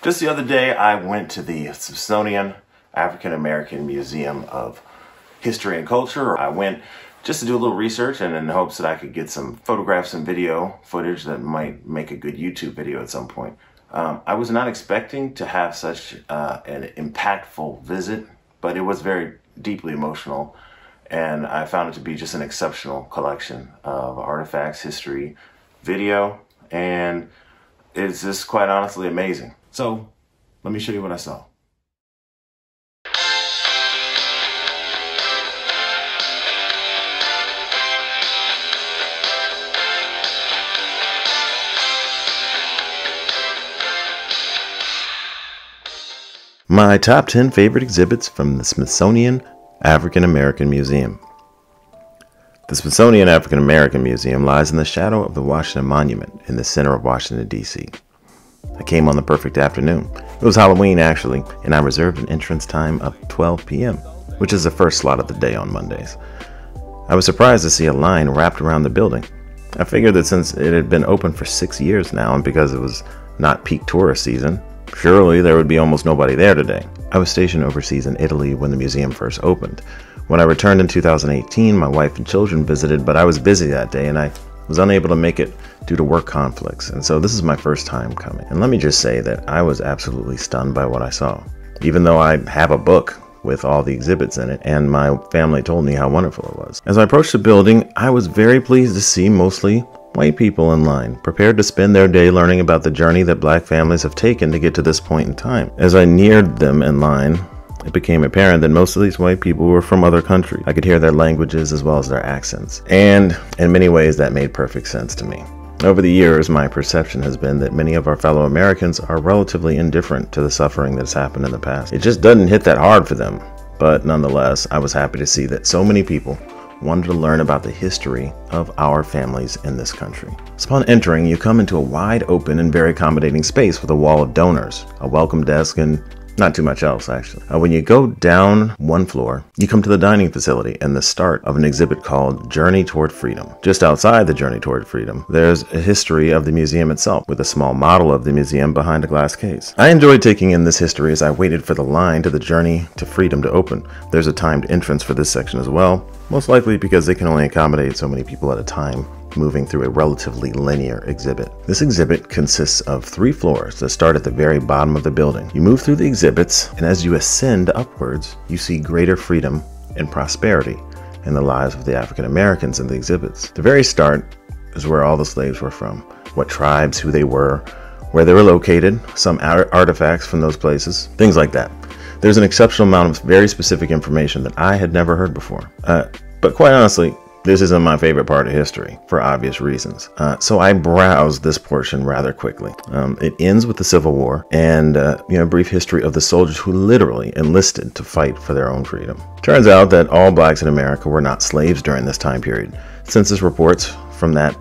Just the other day, I went to the Smithsonian African American Museum of History and Culture. I went just to do a little research and in hopes that I could get some photographs and video footage that might make a good YouTube video at some point. I was not expecting to have such an impactful visit, but it was very deeply emotional, and I found it to be just an exceptional collection of artifacts, history, video, and it's just quite honestly amazing. So let me show you what I saw. My top 10 favorite exhibits from the Smithsonian African American Museum. The Smithsonian African American Museum lies in the shadow of the Washington Monument in the center of Washington, D.C. I came on the perfect afternoon. It was Halloween, actually, and I reserved an entrance time of 12 p.m., which is the first slot of the day on Mondays. I was surprised to see a line wrapped around the building. I figured that since it had been open for 6 years now, and because it was not peak tourist season, surely there would be almost nobody there today. I was stationed overseas in Italy when the museum first opened. When I returned in 2018, my wife and children visited, but I was busy that day and I was unable to make it due to work conflicts, and so this is my first time coming. And let me just say that I was absolutely stunned by what I saw. Even though I have a book with all the exhibits in it, and my family told me how wonderful it was. As I approached the building, I was very pleased to see mostly white people in line, prepared to spend their day learning about the journey that black families have taken to get to this point in time. As I neared them in line, it became apparent that most of these white people were from other countries. I could hear their languages as well as their accents. And in many ways, that made perfect sense to me. Over the years, my perception has been that many of our fellow Americans are relatively indifferent to the suffering that's happened in the past. It just doesn't hit that hard for them. But nonetheless, I was happy to see that so many people wanted to learn about the history of our families in this country. So upon entering, you come into a wide open and very accommodating space with a wall of donors, a welcome desk, and not too much else, actually. When you go down one floor, you come to the dining facility and the start of an exhibit called Journey Toward Freedom. Just outside the Journey Toward Freedom, there's a history of the museum itself, with a small model of the museum behind a glass case. I enjoyed taking in this history as I waited for the line to the Journey to Freedom to open. There's a timed entrance for this section as well, most likely because they can only accommodate so many people at a time, moving through a relatively linear exhibit. This exhibit consists of 3 floors that start at the very bottom of the building. You move through the exhibits, and as you ascend upwards, you see greater freedom and prosperity in the lives of the African Americans in the exhibits. The very start is where all the slaves were from, what tribes, who they were, where they were located, some artifacts from those places, things like that. There's an exceptional amount of very specific information that I had never heard before. But quite honestly, this isn't my favorite part of history, for obvious reasons. So I browsed this portion rather quickly. It ends with the Civil War and a brief history of the soldiers who literally enlisted to fight for their own freedom. Turns out that all blacks in America were not slaves during this time period. Census reports from that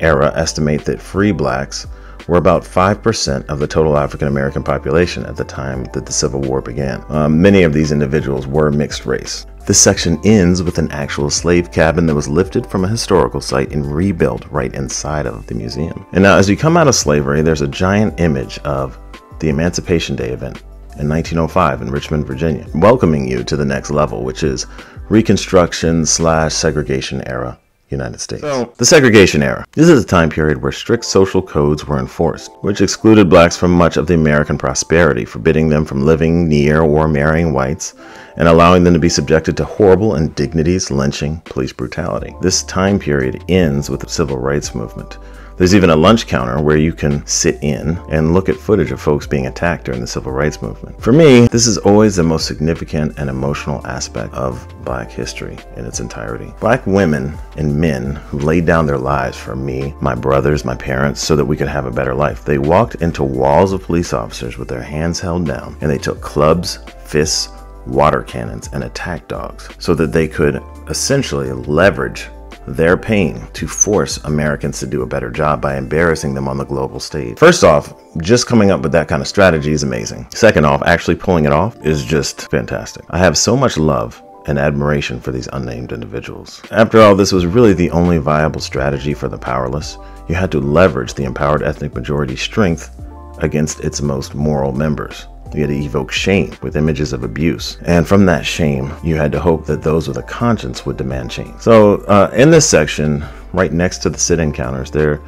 era estimate that free blacks were about 5% of the total African American population at the time that the Civil War began. Many of these individuals were mixed race. This section ends with an actual slave cabin that was lifted from a historical site and rebuilt right inside of the museum. And now as you come out of slavery, there's a giant image of the Emancipation Day event in 1905 in Richmond, Virginia, welcoming you to the next level, which is Reconstruction/segregation era United States. So, the segregation era. This is a time period where strict social codes were enforced, which excluded blacks from much of the American prosperity, forbidding them from living near or marrying whites, and allowing them to be subjected to horrible indignities, lynching, police brutality. This time period ends with the civil rights movement. There's even a lunch counter where you can sit in and look at footage of folks being attacked during the civil rights movement. For me, this is always the most significant and emotional aspect of black history in its entirety. Black women and men who laid down their lives for me, my brothers, my parents, so that we could have a better life. They walked into walls of police officers with their hands held down, and they took clubs, fists, water cannons, and attack dogs so that they could essentially leverage their pain to force Americans to do a better job by embarrassing them on the global stage. First off, just coming up with that kind of strategy is amazing. Second off, actually pulling it off is just fantastic. I have so much love and admiration for these unnamed individuals. After all, this was really the only viable strategy for the powerless. You had to leverage the empowered ethnic majority's strength against its most moral members. You had to evoke shame with images of abuse. And from that shame, you had to hope that those with a conscience would demand change. So in this section, right next to the sit-in counters, there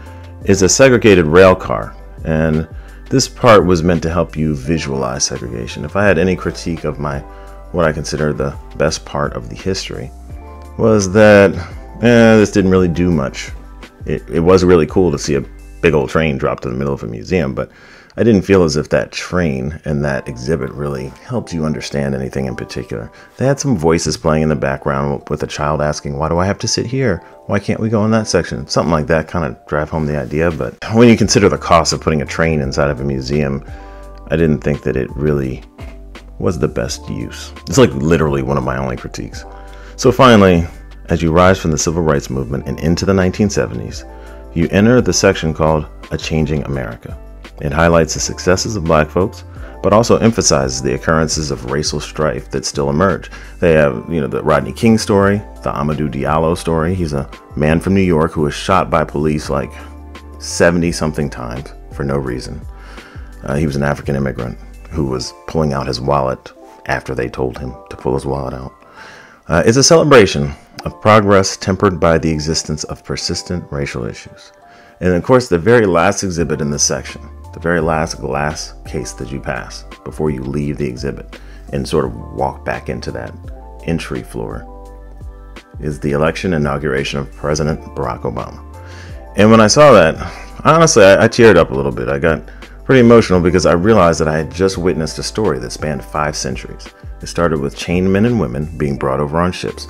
is a segregated rail car. And this part was meant to help you visualize segregation. If I had any critique of what I consider the best part of the history, was that this didn't really do much. It was really cool to see a big old train dropped in the middle of a museum, but I didn't feel as if that train and that exhibit really helped you understand anything in particular. They had some voices playing in the background with a child asking, why do I have to sit here? Why can't we go in that section? Something like that kind of drive home the idea. But when you consider the cost of putting a train inside of a museum, I didn't think that it really was the best use. It's like literally one of my only critiques. So finally, as you rise from the civil rights movement and into the 1970s, you enter the section called A Changing America. It highlights the successes of black folks, but also emphasizes the occurrences of racial strife that still emerge. They have, the Rodney King story, the Amadou Diallo story. He's a man from New York who was shot by police like 70-something times for no reason. He was an African immigrant who was pulling out his wallet after they told him to pull his wallet out. It's a celebration of progress tempered by the existence of persistent racial issues. And of course, the very last exhibit in this section, the very last glass case that you pass before you leave the exhibit and sort of walk back into that entry floor, is the election inauguration of President Barack Obama. And when I saw that, honestly, I teared up a little bit. I got pretty emotional because I realized that I had just witnessed a story that spanned 5 centuries. It started with chained men and women being brought over on ships,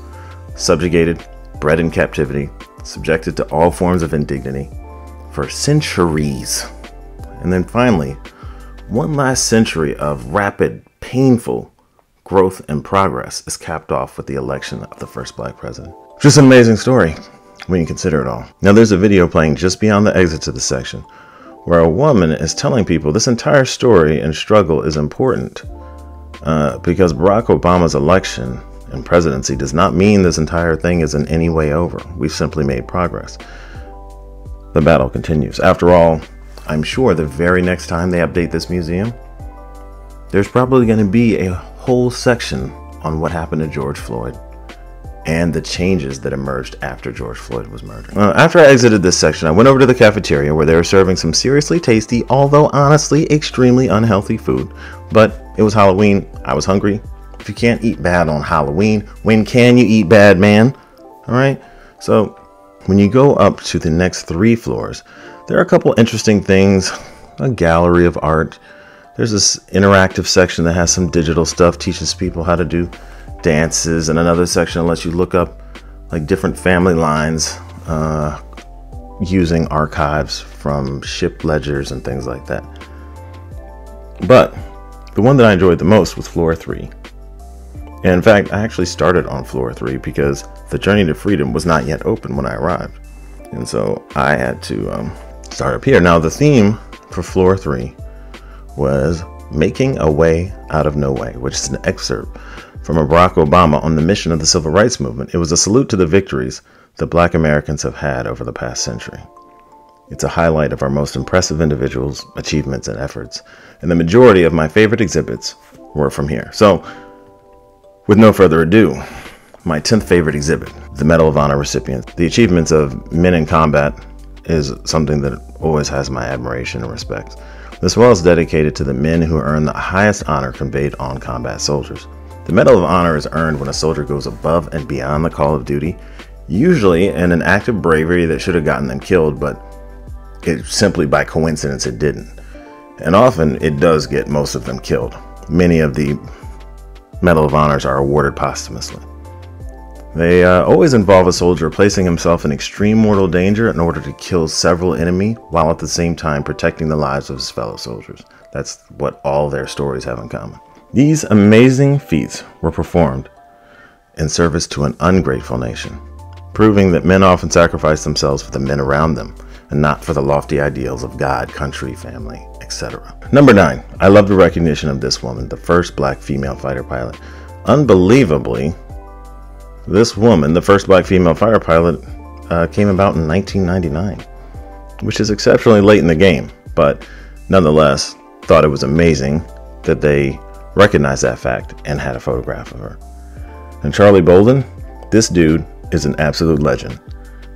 subjugated, bred in captivity, subjected to all forms of indignity for centuries. And then finally, one last century of rapid, painful growth and progress is capped off with the election of the first black president. Just an amazing story when you consider it all. Now there's a video playing just beyond the exit to the section where a woman is telling people this entire story and struggle is important because Barack Obama's election and presidency does not mean this entire thing is in any way over. We've simply made progress. The battle continues. After all, I'm sure the very next time they update this museum, there's probably going to be a whole section on what happened to George Floyd and the changes that emerged after George Floyd was murdered. After I exited this section, I went over to the cafeteria where they were serving some seriously tasty, although honestly extremely unhealthy food. But it was Halloween. I was hungry. If you can't eat bad on Halloween, when can you eat bad, man? All right. So when you go up to the next 3 floors, there are a couple interesting things. A gallery of art. There's this interactive section that has some digital stuff, teaches people how to do dances, and another section lets you look up like different family lines using archives from ship ledgers and things like that. But the one that I enjoyed the most was floor 3. And in fact, I actually started on floor 3 because the Journey to Freedom was not yet open when I arrived. And so I had to start up here. Now, the theme for floor 3 was Making a Way Out of No Way, which is an excerpt from a Barack Obama on the mission of the Civil Rights Movement. It was a salute to the victories that Black Americans have had over the past century. It's a highlight of our most impressive individuals' achievements and efforts. And the majority of my favorite exhibits were from here. So, with no further ado, my 10th favorite exhibit, the Medal of Honor recipients. The achievements of men in combat is something that always has my admiration and respect. This wall is dedicated to the men who earn the highest honor conveyed on combat soldiers. The Medal of Honor is earned when a soldier goes above and beyond the call of duty, usually in an act of bravery that should have gotten them killed, but it simply by coincidence it didn't. And often it does get most of them killed. Many of the Medal of Honors are awarded posthumously. They always involve a soldier placing himself in extreme mortal danger in order to kill several enemy while at the same time protecting the lives of his fellow soldiers. That's what all their stories have in common. These amazing feats were performed in service to an ungrateful nation, proving that men often sacrifice themselves for the men around them and not for the lofty ideals of God, country, family, etc. Number 9. I love the recognition of this woman, the first black female fighter pilot. Unbelievably, this woman, the first black female fighter pilot, came about in 1999, which is exceptionally late in the game, but nonetheless, thought it was amazing that they recognized that fact and had a photograph of her. And Charlie Bolden, this dude is an absolute legend.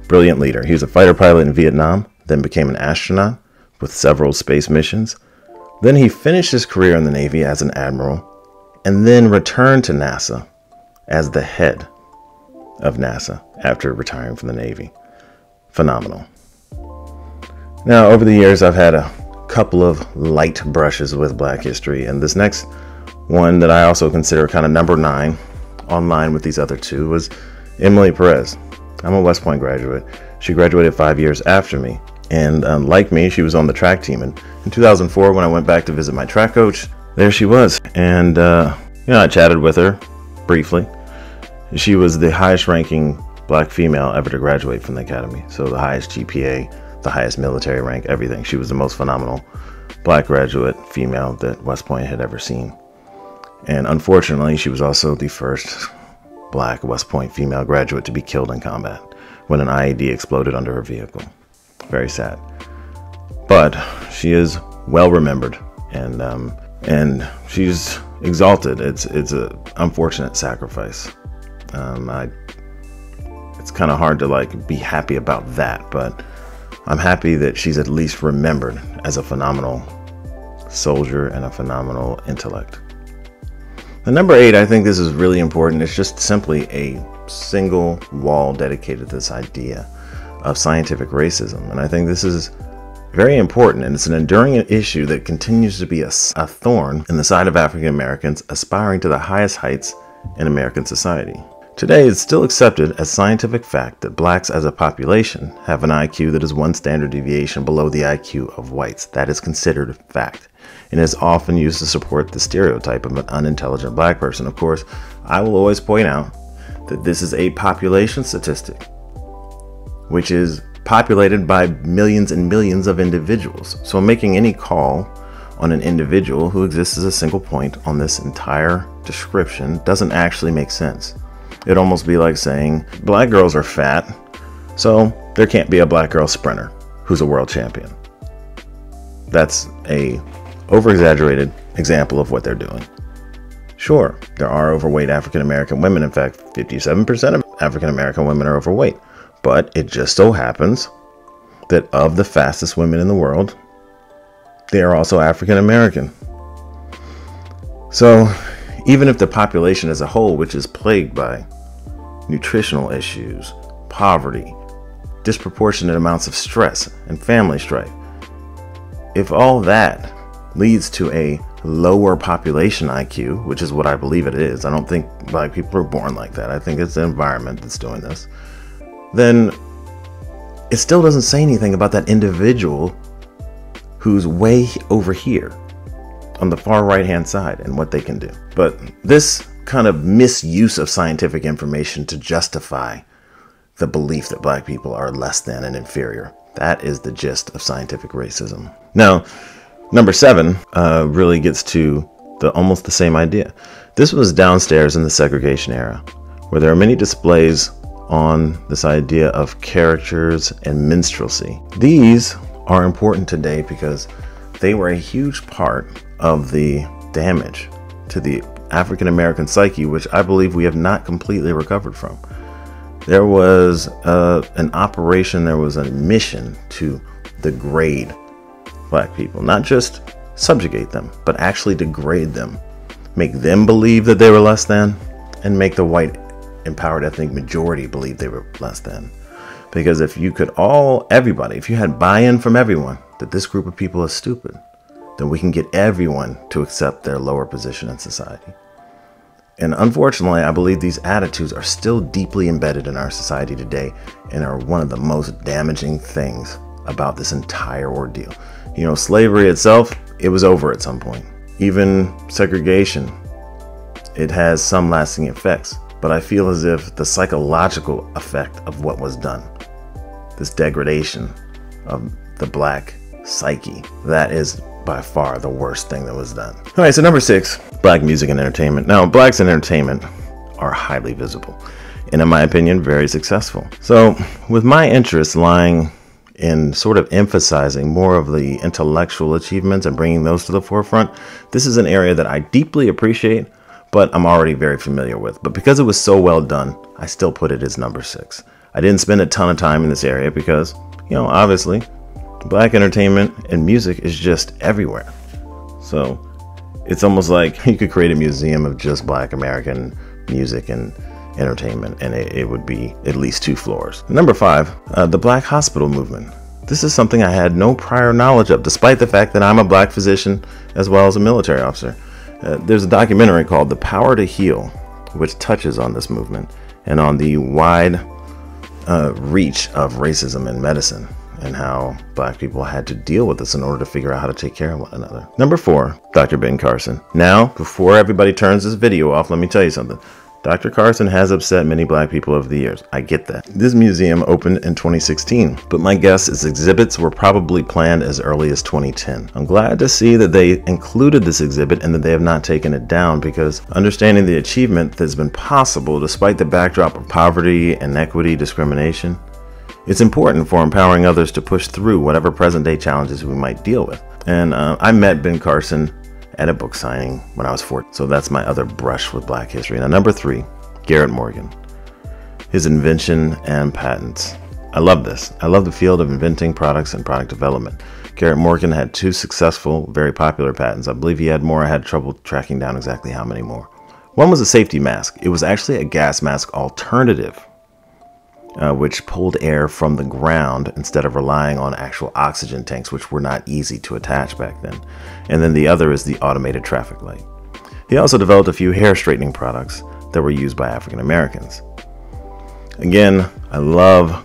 Brilliant leader. He was a fighter pilot in Vietnam, then became an astronaut with several space missions. Then he finished his career in the Navy as an admiral, and then returned to NASA as the head of NASA after retiring from the Navy. Phenomenal. Now, over the years, I've had a couple of light brushes with Black history, and this next one that I also consider kind of number 9 online with these other two was Emily Perez. I'm a West Point graduate. She graduated 5 years after me, and like me, she was on the track team. And in 2004, when I went back to visit my track coach, there she was. And I chatted with her briefly. She was the highest ranking Black female ever to graduate from the academy. So the highest GPA, the highest military rank, everything. She was the most phenomenal Black graduate female that West Point had ever seen. And unfortunately, she was also the first Black West Point female graduate to be killed in combat when an IED exploded under her vehicle. Very sad. But she is well remembered, and she's exalted. It's an unfortunate sacrifice. It's kind of hard to be happy about that, but I'm happy that she's at least remembered as a phenomenal soldier and a phenomenal intellect. And number 8, I think this is really important. It's just simply a single wall dedicated to this idea of scientific racism. And I think this is very important, and it's an enduring issue that continues to be a thorn in the side of African Americans aspiring to the highest heights in American society. Today, it's still accepted as scientific fact that Blacks as a population have an IQ that is 1 standard deviation below the IQ of whites. That is considered fact, and is often used to support the stereotype of an unintelligent Black person. Of course, I will always point out that this is a population statistic, which is populated by millions and millions of individuals. So making any call on an individual who exists as a single point on this entire description doesn't actually make sense. It'd almost be like saying Black girls are fat, so there can't be a Black girl sprinter who's a world champion. That's a over-exaggerated example of what they're doing. Sure, there are overweight African American women. In fact, 57% of African American women are overweight. But it just so happens that of the fastest women in the world, they are also African American. So even if the population as a whole, which is plagued by nutritional issues, poverty, disproportionate amounts of stress, and family strife, if all that leads to a lower population IQ, which is what I believe it is, I don't think Black people are born like that. I think it's the environment that's doing this. Then it still doesn't say anything about that individual who's way over here on the far right hand side and what they can do. But this kind of misuse of scientific information to justify the belief that Black people are less than and inferior, that is the gist of scientific racism. Now, number 7 really gets to almost the same idea. This was downstairs in the segregation era, where there are many displays on this idea of characters and minstrelsy. These are important today because they were a huge part of the damage to the African American psyche, which I believe we have not completely recovered from. There was an operation, there was a mission to degrade Black people, not just subjugate them, but actually degrade them, make them believe that they were less than, and make the white empowered ethnic majority believe they were less than. Because if you could everybody, if you had buy-in from everyone that this group of people is stupid, then we can get everyone to accept their lower position in society. And unfortunately, I believe these attitudes are still deeply embedded in our society today and are one of the most damaging things about this entire ordeal. You know, slavery itself, it was over at some point. Even segregation, it has some lasting effects. But I feel as if the psychological effect of what was done, this degradation of the Black psyche, that is by far the worst thing that was done. All right, so number 6, Black music and entertainment. Now, Blacks in entertainment are highly visible and, in my opinion, very successful. So with my interests lying in sort of emphasizing more of the intellectual achievements and bringing those to the forefront. This is an area that I deeply appreciate, but I'm already very familiar with. But because it was so well done, I still put it as number 6. I didn't spend a ton of time in this area because, obviously, Black entertainment and music is just everywhere. So it's almost like you could create a museum of just Black American music and entertainment, and it would be at least 2 floors. Number 5, the Black hospital movement. This is something I had no prior knowledge of, despite the fact that I'm a Black physician as well as a military officer. There's a documentary called The Power to Heal, which touches on this movement and on the wide reach of racism in medicine, and how Black people had to deal with this in order to figure out how to take care of one another. Number 4, Dr. Ben Carson. Now, before everybody turns this video off, let me tell you something. Dr. Carson has upset many Black people over the years. I get that. This museum opened in 2016, but my guess is exhibits were probably planned as early as 2010. I'm glad to see that they included this exhibit and that they have not taken it down, because understanding the achievement that's been possible despite the backdrop of poverty, inequity, discrimination, it's important for empowering others to push through whatever present-day challenges we might deal with. And I met Ben Carson at a book signing when I was 14. So that's my other brush with Black history. Now, number 3, Garrett Morgan. His invention and patents. I love this. I love the field of inventing products and product development. Garrett Morgan had 2 successful, very popular patents. I believe he had more. I had trouble tracking down exactly how many more. One was a safety mask. It was actually a gas mask alternative, which pulled air from the ground instead of relying on actual oxygen tanks, which were not easy to attach back then. And then the other is the automated traffic light. He also developed a few hair straightening products that were used by African Americans. Again, I love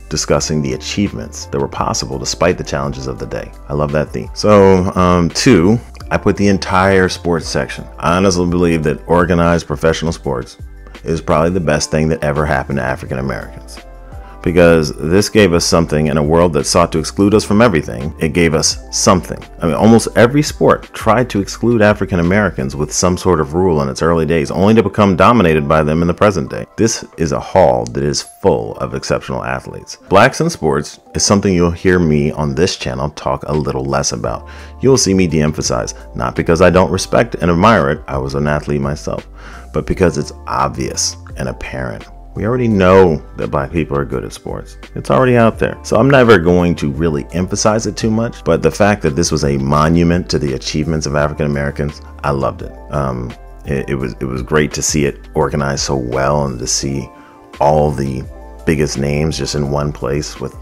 discussing the achievements that were possible despite the challenges of the day. I love that theme. So, 2, I put the entire sports section. I honestly believe that organized professional sports is probably the best thing that ever happened to African Americans, because this gave us something in a world that sought to exclude us from everything. It gave us something. I mean, almost every sport tried to exclude African Americans with some sort of rule in its early days, only to become dominated by them in the present day. This is a hall that is full of exceptional athletes. Blacks in sports is something you'll hear me on this channel talk a little less about. You'll see me de-emphasize, not because I don't respect and admire it, I was an athlete myself, but because it's obvious and apparent. We already know that Black people are good at sports. It's already out there. So I'm never going to really emphasize it too much, but the fact that this was a monument to the achievements of African Americans, I loved it. It was great to see it organized so well and to see all the biggest names just in one place with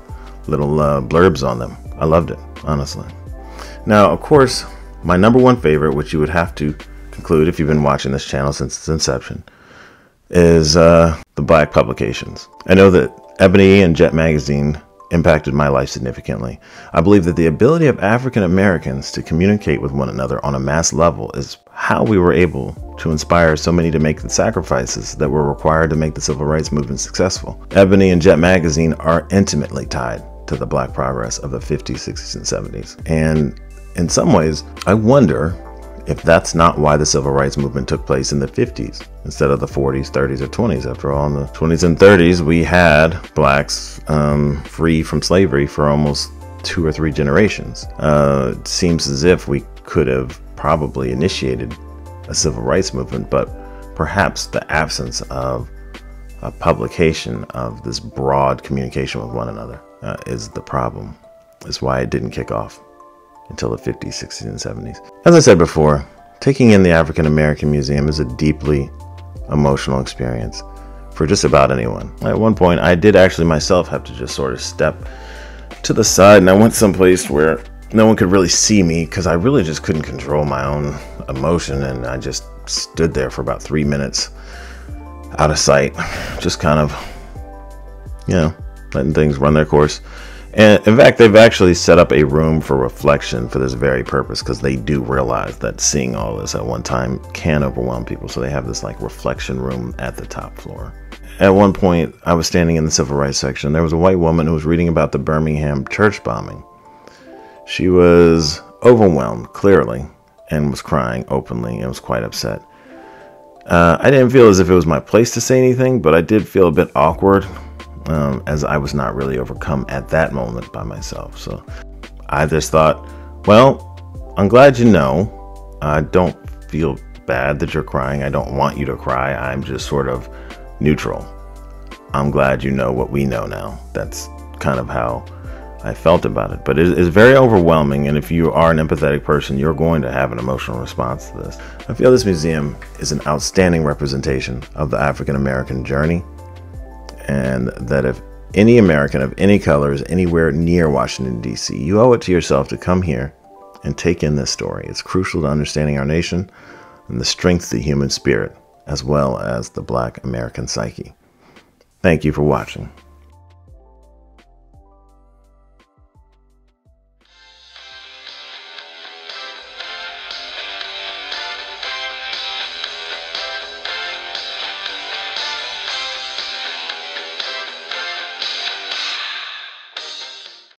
little blurbs on them. I loved it, honestly. Now, of course, my number 1 favorite, which you would have to conclude if you've been watching this channel since its inception, is the Black publications. I know that Ebony and Jet magazine impacted my life significantly. I believe that the ability of African Americans to communicate with one another on a mass level is how we were able to inspire so many to make the sacrifices that were required to make the civil rights movement successful. Ebony and Jet magazine are intimately tied to the Black progress of the 50s, 60s, and 70s. And in some ways, I wonder if that's not why the civil rights movement took place in the 50s instead of the 40s, 30s, or 20s. After all, in the 20s and 30s, we had Blacks free from slavery for almost 2 or 3 generations. It seems as if we could have probably initiated a civil rights movement, but perhaps the absence of a publication of this broad communication with one another is the problem. Is why it didn't kick off until the 50s, 60s, and 70s. As I said before, taking in the African American Museum is a deeply emotional experience for just about anyone. At one point, I did actually myself have to just sort of step to the side, and I went someplace where no one could really see me because I really just couldn't control my own emotion, and I just stood there for about 3 minutes out of sight, just kind of, letting things run their course. And in fact, they've actually set up a room for reflection for this very purpose, because they do realize that seeing all this at one time can overwhelm people. So they have this like reflection room at the top floor. At one point, I was standing in the civil rights section. There was a white woman who was reading about the Birmingham church bombing. She was overwhelmed, clearly, and was crying openly and was quite upset. I didn't feel as if it was my place to say anything, but I did feel a bit awkward. as I was not really overcome at that moment by myself. So I just thought, well, I'm glad you know. I don't feel bad that you're crying. I don't want you to cry. I'm just sort of neutral. I'm glad you know what we know now. That's kind of how I felt about it. But it is very overwhelming, and if you are an empathetic person, you're going to have an emotional response to this. I feel this museum is an outstanding representation of the African American journey, and that if any American of any color is anywhere near Washington, D.C., you owe it to yourself to come here and take in this story. It's crucial to understanding our nation and the strength of the human spirit, as well as the Black American psyche. Thank you for watching.